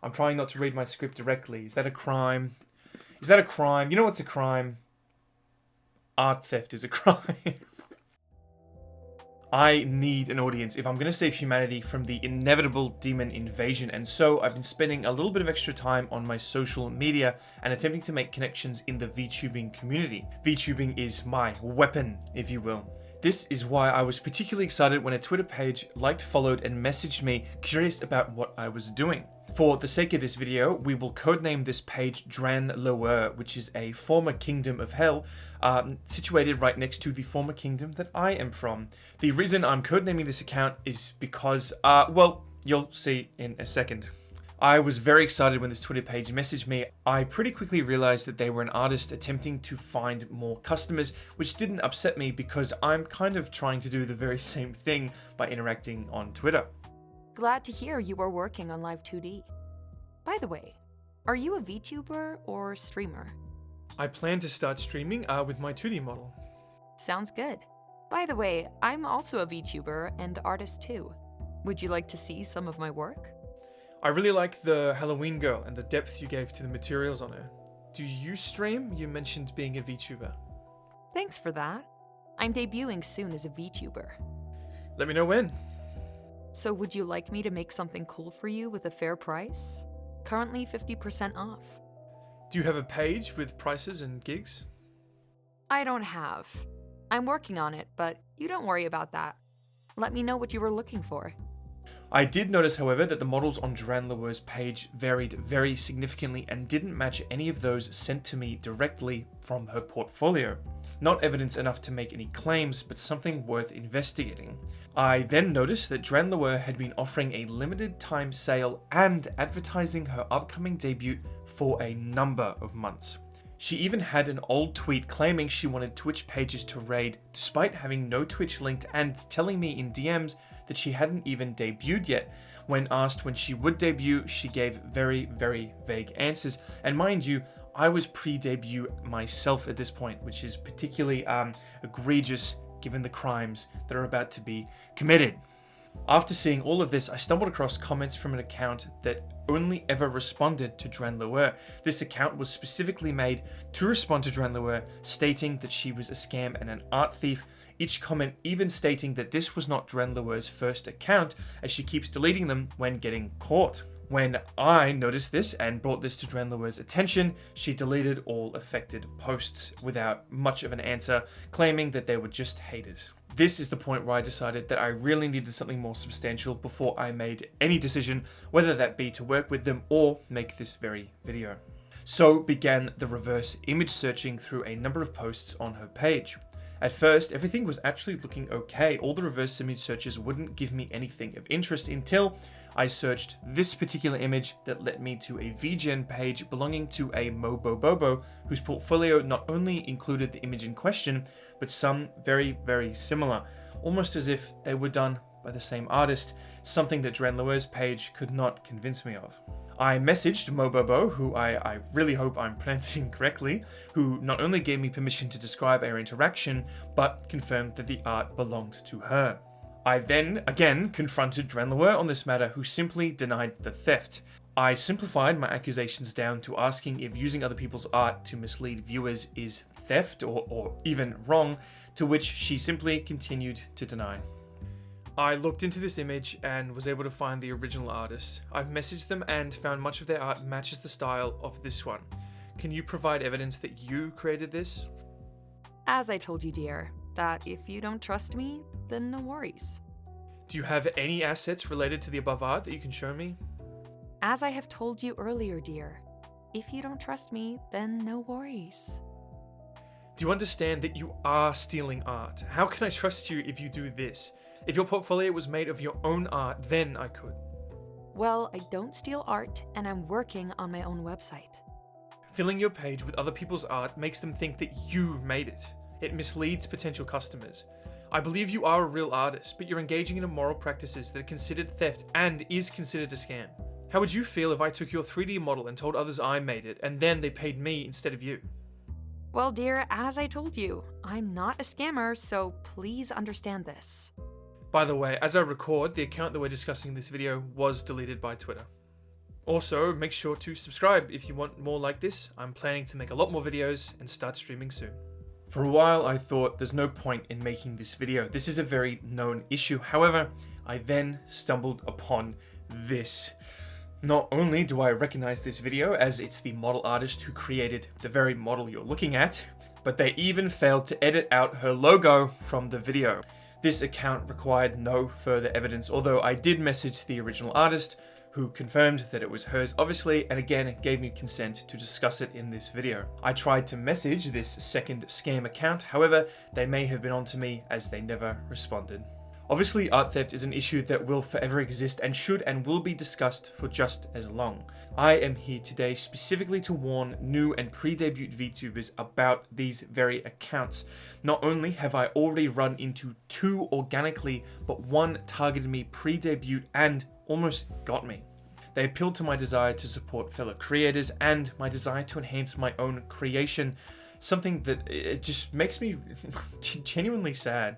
I'm trying not to read my script directly. Is that a crime? Is that a crime? You know what's a crime? Art theft is a crime. I need an audience if I'm going to save humanity from the inevitable demon invasion, and so I've been spending a little bit of extra time on my social media and attempting to make connections in the VTubing community. VTubing is my weapon, if you will. This is why I was particularly excited when a Twitter page liked, followed, and messaged me curious about what I was doing. For the sake of this video, we will codename this page Dran Lower, which is a former kingdom of hell, situated right next to the former kingdom that I am from. The reason I'm codenaming this account is because, well, you'll see in a second. I was very excited when this Twitter page messaged me. I pretty quickly realized that they were an artist attempting to find more customers, which didn't upset me because I'm kind of trying to do the very same thing by interacting on Twitter. Glad to hear you are working on Live 2D. By the way, are you a VTuber or streamer? I plan to start streaming with my 2D model. Sounds good. By the way, I'm also a VTuber and artist too. Would you like to see some of my work? I really like the Halloween girl and the depth you gave to the materials on her. Do you stream? You mentioned being a VTuber. Thanks for that. I'm debuting soon as a VTuber. Let me know when. So would you like me to make something cool for you with a fair price? Currently 50% off. Do you have a page with prices and gigs? I don't have. I'm working on it, but you don't worry about that. Let me know what you were looking for. I did notice, however, that the models on Dran Lower's page varied very significantly and didn't match any of those sent to me directly from her portfolio. Not evidence enough to make any claims, but something worth investigating. I then noticed that Dran Lower had been offering a limited time sale and advertising her upcoming debut for a number of months. She even had an old tweet claiming she wanted Twitch pages to raid despite having no Twitch linked and telling me in DMs that she hadn't even debuted yet. When asked when she would debut, she gave very, very vague answers. And mind you, I was pre-debut myself at this point, which is particularly egregious given the crimes that are about to be committed. After seeing all of this, I stumbled across comments from an account that only ever responded to Dran Lower. This account was specifically made to respond to Dran Lower, stating that she was a scam and an art thief. Each comment even stating that this was not Dran Lower's first account, as she keeps deleting them when getting caught. When I noticed this and brought this to Dran Lower's attention, she deleted all affected posts without much of an answer, claiming that they were just haters. This is the point where I decided that I really needed something more substantial before I made any decision, whether that be to work with them or make this very video. So began the reverse image searching through a number of posts on her page. At first, everything was actually looking okay. All the reverse image searches wouldn't give me anything of interest until I searched this particular image that led me to a VGen page belonging to a Mobobobo whose portfolio not only included the image in question, but some very, very similar, almost as if they were done by the same artist, something that Dran Lower's page could not convince me of. I messaged Mobobo, who I really hope I'm pronouncing correctly, who not only gave me permission to describe our interaction, but confirmed that the art belonged to her. I then, again, confronted Dran Lower on this matter, who simply denied the theft. I simplified my accusations down to asking if using other people's art to mislead viewers is theft or even wrong, to which she simply continued to deny. I looked into this image and was able to find the original artist. I've messaged them and found much of their art matches the style of this one. Can you provide evidence that you created this? As I told you, dear, that if you don't trust me, then no worries. Do you have any assets related to the above art that you can show me? As I have told you earlier, dear, if you don't trust me, then no worries. Do you understand that you are stealing art? How can I trust you if you do this? If your portfolio was made of your own art, then I could. Well, I don't steal art, and I'm working on my own website. Filling your page with other people's art makes them think that you made it. It misleads potential customers. I believe you are a real artist, but you're engaging in immoral practices that are considered theft and is considered a scam. How would you feel if I took your 3D model and told others I made it, and then they paid me instead of you? Well, dear, as I told you, I'm not a scammer, so please understand this. By the way, as I record, the account that we're discussing in this video was deleted by Twitter. Also, make sure to subscribe if you want more like this. I'm planning to make a lot more videos and start streaming soon. For a while, I thought there's no point in making this video. This is a very known issue. However, I then stumbled upon this. Not only do I recognize this video as it's the model artist who created the very model you're looking at, but they even failed to edit out her logo from the video. This account required no further evidence, although I did message the original artist, who confirmed that it was hers obviously, and again gave me consent to discuss it in this video. I tried to message this second scam account, however, they may have been onto me as they never responded. Obviously, art theft is an issue that will forever exist and should and will be discussed for just as long. I am here today specifically to warn new and pre-debut VTubers about these very accounts. Not only have I already run into 2 organically, but 1 targeted me pre-debut and almost got me. They appealed to my desire to support fellow creators and my desire to enhance my own creation, something that it just makes me genuinely sad.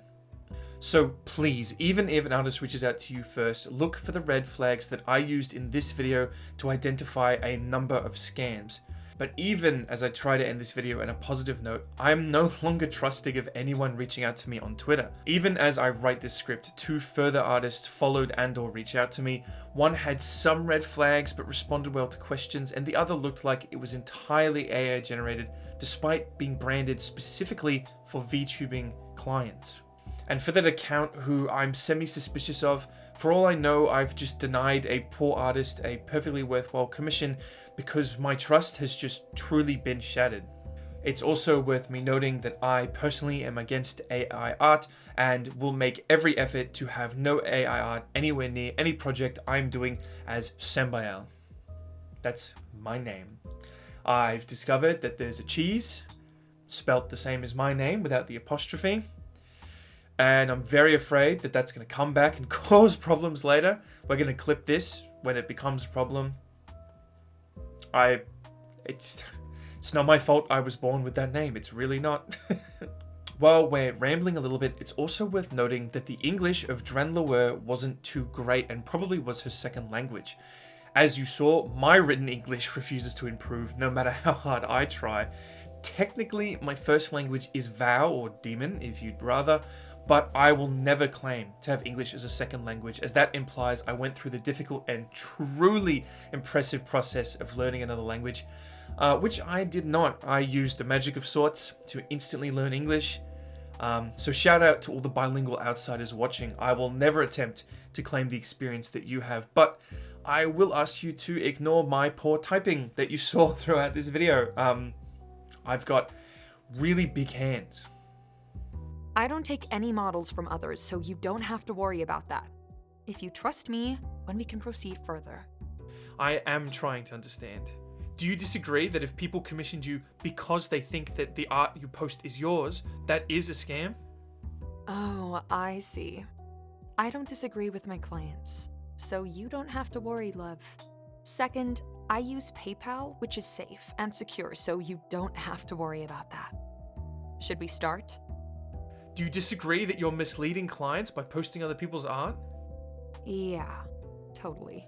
So please, even if an artist reaches out to you first, look for the red flags that I used in this video to identify a number of scams. But even as I try to end this video on a positive note, I am no longer trusting of anyone reaching out to me on Twitter. Even as I write this script, 2 further artists followed and or reached out to me. One had some red flags but responded well to questions, and the other looked like it was entirely AI generated despite being branded specifically for VTubing clients. And for that account who I'm semi-suspicious of, for all I know, I've just denied a poor artist a perfectly worthwhile commission because my trust has just truly been shattered. It's also worth me noting that I personally am against AI art and will make every effort to have no AI art anywhere near any project I'm doing as Sambi'el. That's my name. I've discovered that there's a cheese spelt the same as my name without the apostrophe. And I'm very afraid that that's going to come back and cause problems later. We're going to clip this when it becomes a problem. It's not my fault I was born with that name. It's really not. While we're rambling a little bit, it's also worth noting that the English of Dranlower wasn't too great and probably was her second language. As you saw, my written English refuses to improve no matter how hard I try. Technically, my first language is Vow or Demon, if you'd rather, but I will never claim to have English as a second language, as that implies I went through the difficult and truly impressive process of learning another language, which I did not. I used the magic of sorts to instantly learn English. So shout out to all the bilingual outsiders watching. I will never attempt to claim the experience that you have, but I will ask you to ignore my poor typing that you saw throughout this video. I've got really big hands. I don't take any models from others, so you don't have to worry about that. If you trust me, then we can proceed further. I am trying to understand. Do you disagree that if people commissioned you because they think that the art you post is yours, that is a scam? Oh, I see. I don't disagree with my clients, so you don't have to worry, love. Second, I use PayPal, which is safe and secure, so you don't have to worry about that. Should we start? Do you disagree that you're misleading clients by posting other people's art? Yeah, totally.